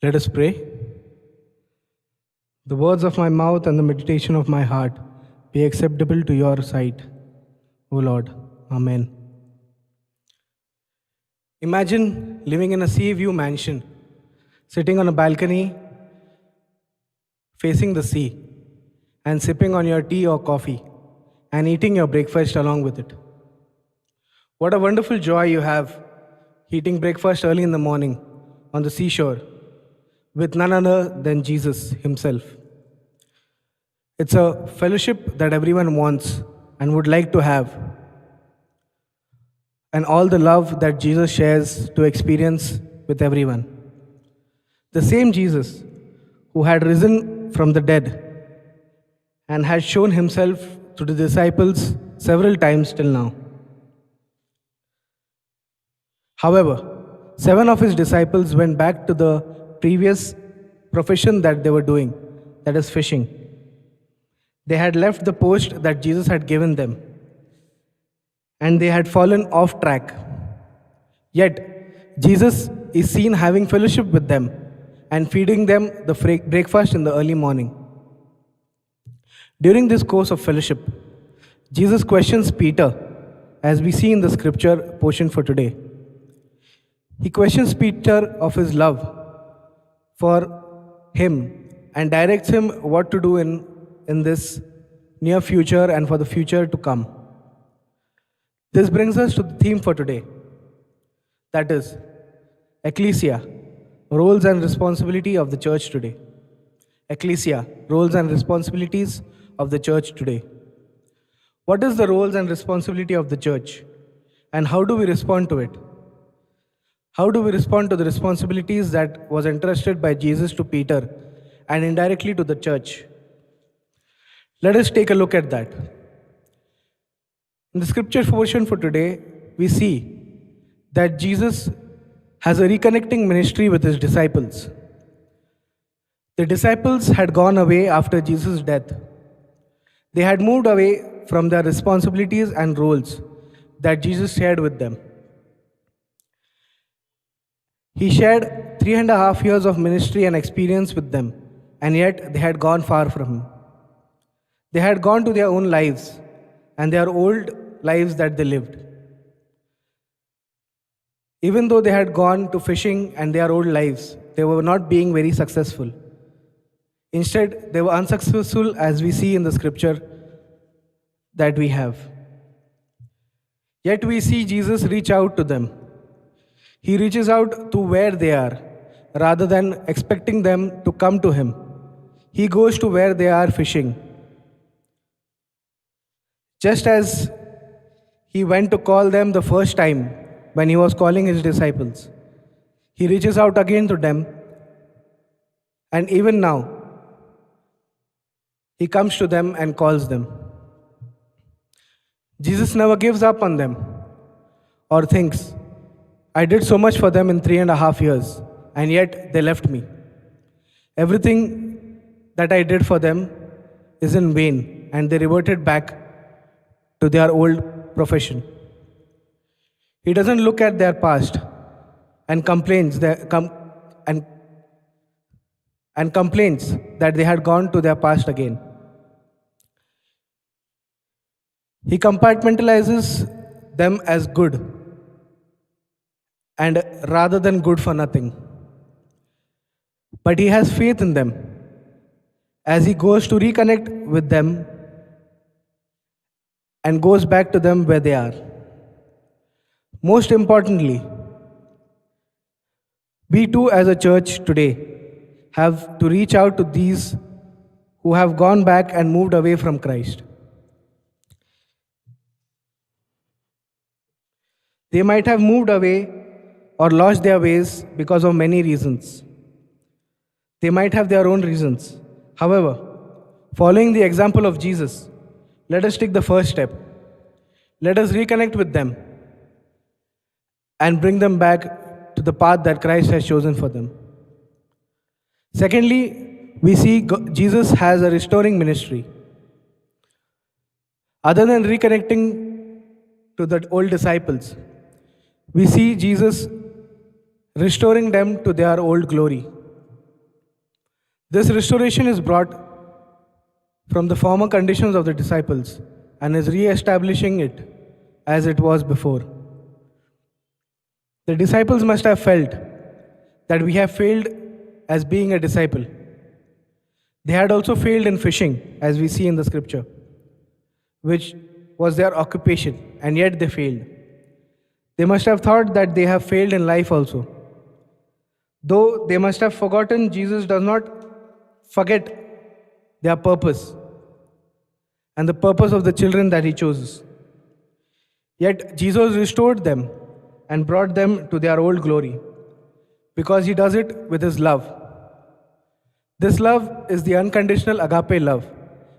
Let us pray. The words of my mouth and the meditation of my heart be acceptable to your sight, O Lord. Amen. Imagine living in a sea view mansion, sitting on a balcony facing the sea, and sipping on your tea or coffee, and eating your breakfast along with it. What a wonderful joy you have eating breakfast early in the morning on the seashore with none other than Jesus Himself. It's a fellowship that everyone wants and would like to have, and all the love that Jesus shares to experience with everyone. The same Jesus who had risen from the dead and had shown Himself to the disciples several times till now. However, 7 of His disciples went back to the previous profession that they were doing, that is, fishing. They had left the post that Jesus had given them, and they had fallen off track. Yet, Jesus is seen having fellowship with them and feeding them the breakfast in the early morning. During this course of fellowship, Jesus questions Peter, as we see in the scripture portion for today. He questions Peter of his love for him and directs him what to do in this near future and for the future to come. This brings us to the theme for today, that is, Ecclesia, roles and responsibility of the church today. Ecclesia, roles and responsibilities of the church today. What is the roles and responsibility of the church, and how do we respond to it? How do we respond to the responsibilities that was entrusted by Jesus to Peter and indirectly to the church? Let us take a look at that. In the scripture portion for today, we see that Jesus has a reconnecting ministry with His disciples. The disciples had gone away after Jesus' death. They had moved away from their responsibilities and roles that Jesus shared with them. He shared 3.5 years of ministry and experience with them, and yet they had gone far from Him. They had gone to their own lives and their old lives that they lived. Even though they had gone to fishing and their old lives, they were not being very successful. Instead, they were unsuccessful, as we see in the scripture that we have. Yet we see Jesus reach out to them. He reaches out to where they are, rather than expecting them to come to Him. He goes to where they are fishing. Just as He went to call them the first time when He was calling His disciples, He reaches out again to them, and even now, He comes to them and calls them. Jesus never gives up on them or thinks, I did so much for them in 3.5 years, and yet they left me. Everything that I did for them is in vain, and they reverted back to their old profession. He doesn't look at their past and complains and complains that they had gone to their past again. He compartmentalizes them as good, and rather than good for nothing. But He has faith in them as He goes to reconnect with them and goes back to them where they are. Most importantly, we too as a church today have to reach out to these who have gone back and moved away from Christ. They might have moved away or lost their ways because of many reasons. They might have their own reasons. However, following the example of Jesus, let us take the first step. Let us reconnect with them and bring them back to the path that Christ has chosen for them. Secondly, we see Jesus has a restoring ministry. Other than reconnecting to the old disciples, we see Jesus restoring them to their old glory. This restoration is brought from the former conditions of the disciples and is re-establishing it as it was before. The disciples must have felt that we have failed as being a disciple. They had also failed in fishing, as we see in the scripture, which was their occupation, and yet they failed. They must have thought that they have failed in life also. Though they must have forgotten, Jesus does not forget their purpose and the purpose of the children that He chooses. Yet Jesus restored them and brought them to their old glory because He does it with His love. This love is the unconditional agape love,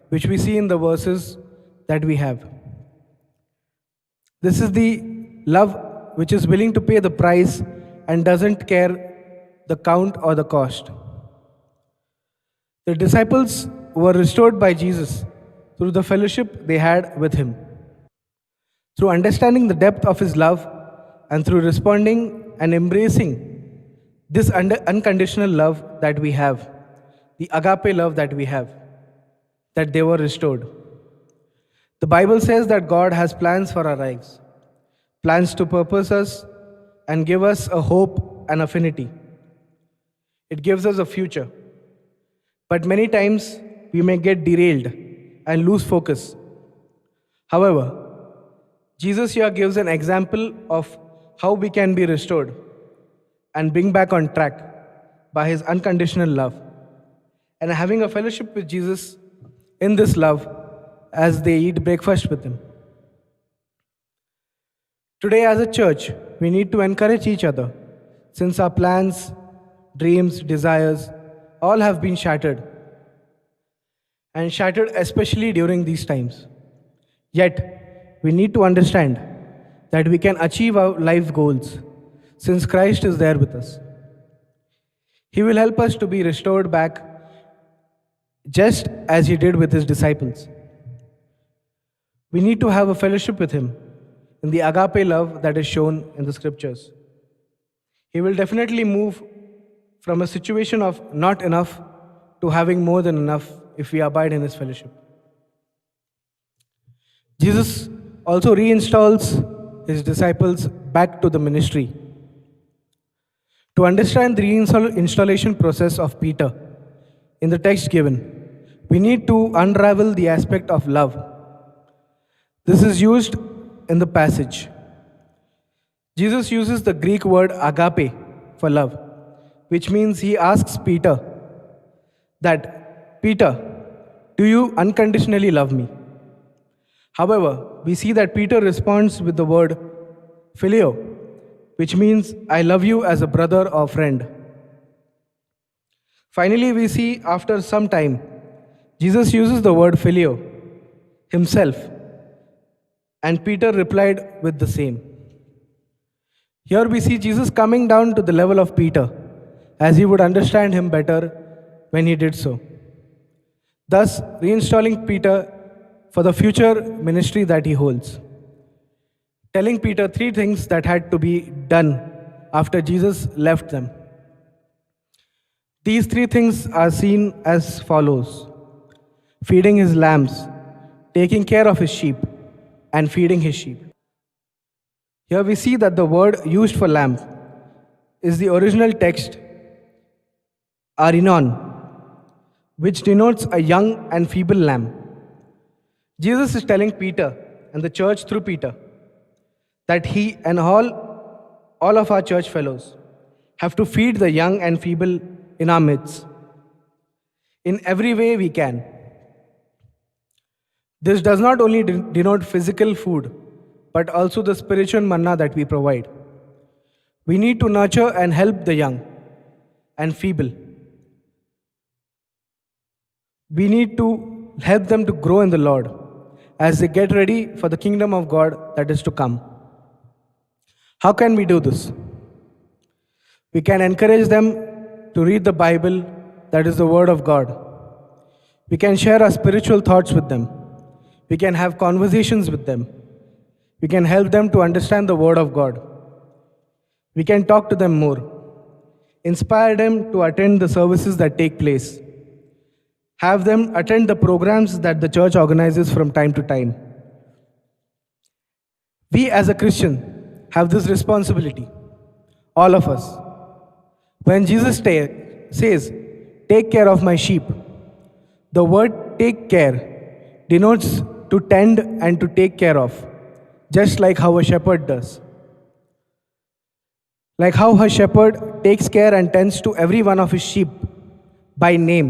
which we see in the verses that we have. This is the love which is willing to pay the price and doesn't care the count or the cost. The disciples were restored by Jesus through the fellowship they had with Him. Through understanding the depth of His love and through responding and embracing this unconditional love that we have, the agape love that we have, that they were restored. The Bible says that God has plans for our lives, plans to purpose us and give us a hope and affinity. It gives us a future. But many times we may get derailed and lose focus. However, Jesus here gives an example of how we can be restored and bring back on track by His unconditional love and having a fellowship with Jesus in this love as they eat breakfast with Him. Today as a church, we need to encourage each other since our plans, dreams, desires all have been shattered, and shattered especially during these times. Yet, we need to understand that we can achieve our life goals since Christ is there with us. He will help us to be restored back just as He did with His disciples. We need to have a fellowship with Him in the agape love that is shown in the scriptures. He will definitely move from a situation of not enough to having more than enough if we abide in His fellowship. Jesus also reinstalls His disciples back to the ministry. To understand the reinstallation process of Peter in the text given, we need to unravel the aspect of love. This is used in the passage. Jesus uses the Greek word agape for love, which means He asks Peter that, Peter, do you unconditionally love me? However, we see that Peter responds with the word phileo, which means I love you as a brother or friend. Finally, we see after some time, Jesus uses the word phileo Himself, and Peter replied with the same. Here we see Jesus coming down to the level of Peter, as he would understand him better when he did so, thus reinstalling Peter for the future ministry that he holds, telling Peter 3 things that had to be done after Jesus left them. These 3 things are seen as follows: feeding His lambs, taking care of His sheep, and feeding His sheep. Here we see that the word used for lamb is the original text arinon, which denotes a young and feeble lamb. Jesus is telling Peter and the church through Peter that he and all of our church fellows have to feed the young and feeble in our midst in every way we can. This does not only denote physical food, but also the spiritual manna that we provide. We need to nurture and help the young and feeble. We need to help them to grow in the Lord as they get ready for the kingdom of God that is to come. How can we do this? We can encourage them to read the Bible, that is the Word of God. We can share our spiritual thoughts with them. We can have conversations with them. We can help them to understand the Word of God. We can talk to them more, inspire them to attend the services that take place, Have them attend the programs that the church organizes from time to time. We as a Christian have this responsibility, all of us. When Jesus says, "Take care of my sheep," the word "take care" denotes to tend and to take care of, just like how a shepherd does. Like how a shepherd takes care and tends to every one of his sheep by name,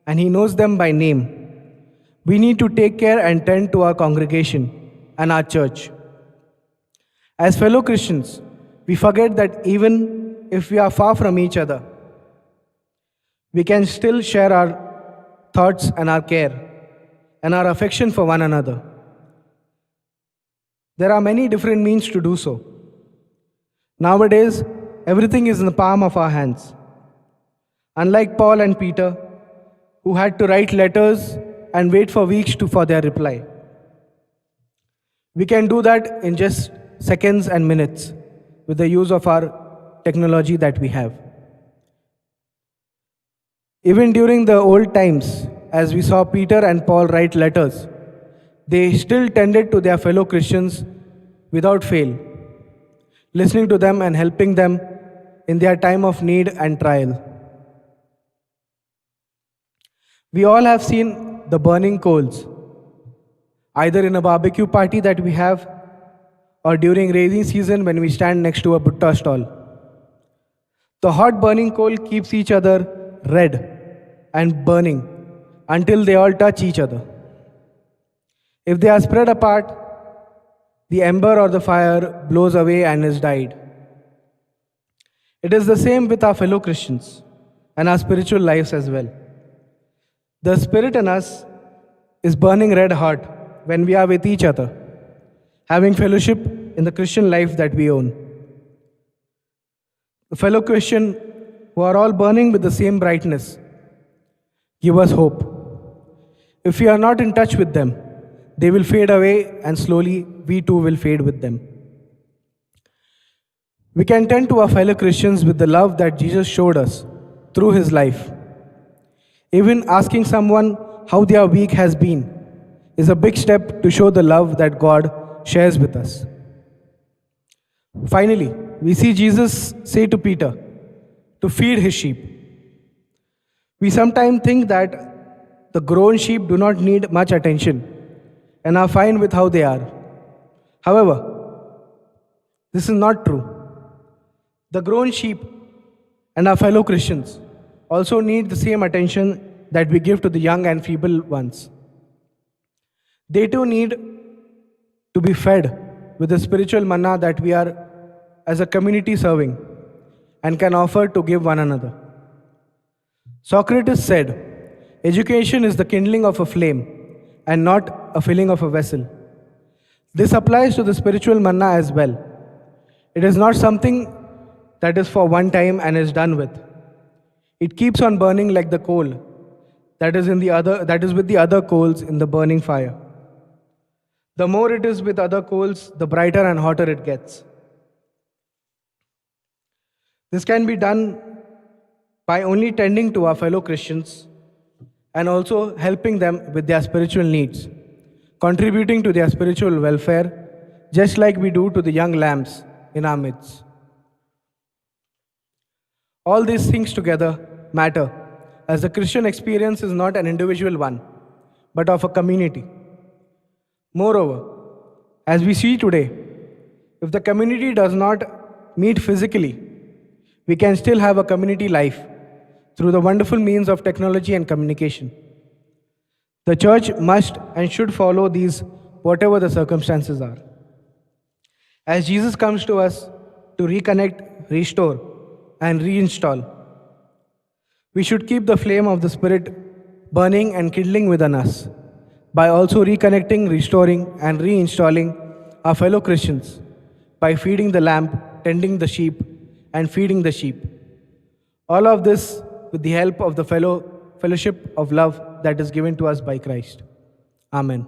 and he knows them by name. We need to take care and tend to our congregation and our church. As fellow Christians, we forget that even if we are far from each other, we can still share our thoughts and our care and our affection for one another. There are many different means to do so. Nowadays, everything is in the palm of our hands. Unlike Paul and Peter, who had to write letters and wait for weeks for their reply, we can do that in just seconds and minutes with the use of our technology that we have. Even during the old times, as we saw Peter and Paul write letters, they still tended to their fellow Christians without fail, listening to them and helping them in their time of need and trial. We all have seen the burning coals, either in a barbecue party that we have or during rainy season when we stand next to a butta stall. The hot burning coal keeps each other red and burning until they all touch each other. If they are spread apart, the ember or the fire blows away and is died. It is the same with our fellow Christians and our spiritual lives as well. The spirit in us is burning red hot when we are with each other, having fellowship in the Christian life that we own. The fellow Christian who are all burning with the same brightness give us hope. If we are not in touch with them, they will fade away and slowly we too will fade with them. We can tend to our fellow Christians with the love that Jesus showed us through his life. Even asking someone how their week has been is a big step to show the love that God shares with us. Finally, we see Jesus say to Peter to feed his sheep. We sometimes think that the grown sheep do not need much attention and are fine with how they are. However, this is not true. The grown sheep and our fellow Christians also need the same attention that we give to the young and feeble ones. They too need to be fed with the spiritual manna that we are as a community serving and can offer to give one another. Socrates said, "Education is the kindling of a flame and not a filling of a vessel." This applies to the spiritual manna as well. It is not something that is for one time and is done with. It keeps on burning like the coal that is with the other coals in the burning fire. The more it is with other coals, the brighter and hotter it gets. This can be done by only tending to our fellow Christians and also helping them with their spiritual needs, contributing to their spiritual welfare, just like we do to the young lambs in our midst. All these things together matter, as the Christian experience is not an individual one, but of a community. Moreover, as we see today, if the community does not meet physically, we can still have a community life through the wonderful means of technology and communication. The church must and should follow these whatever the circumstances are. As Jesus comes to us to reconnect, restore, and reinstall, we should keep the flame of the Spirit burning and kindling within us by also reconnecting, restoring, and reinstalling our fellow Christians by feeding the lamb, tending the sheep, and feeding the sheep. All of this with the help of the fellowship of love that is given to us by Christ. Amen.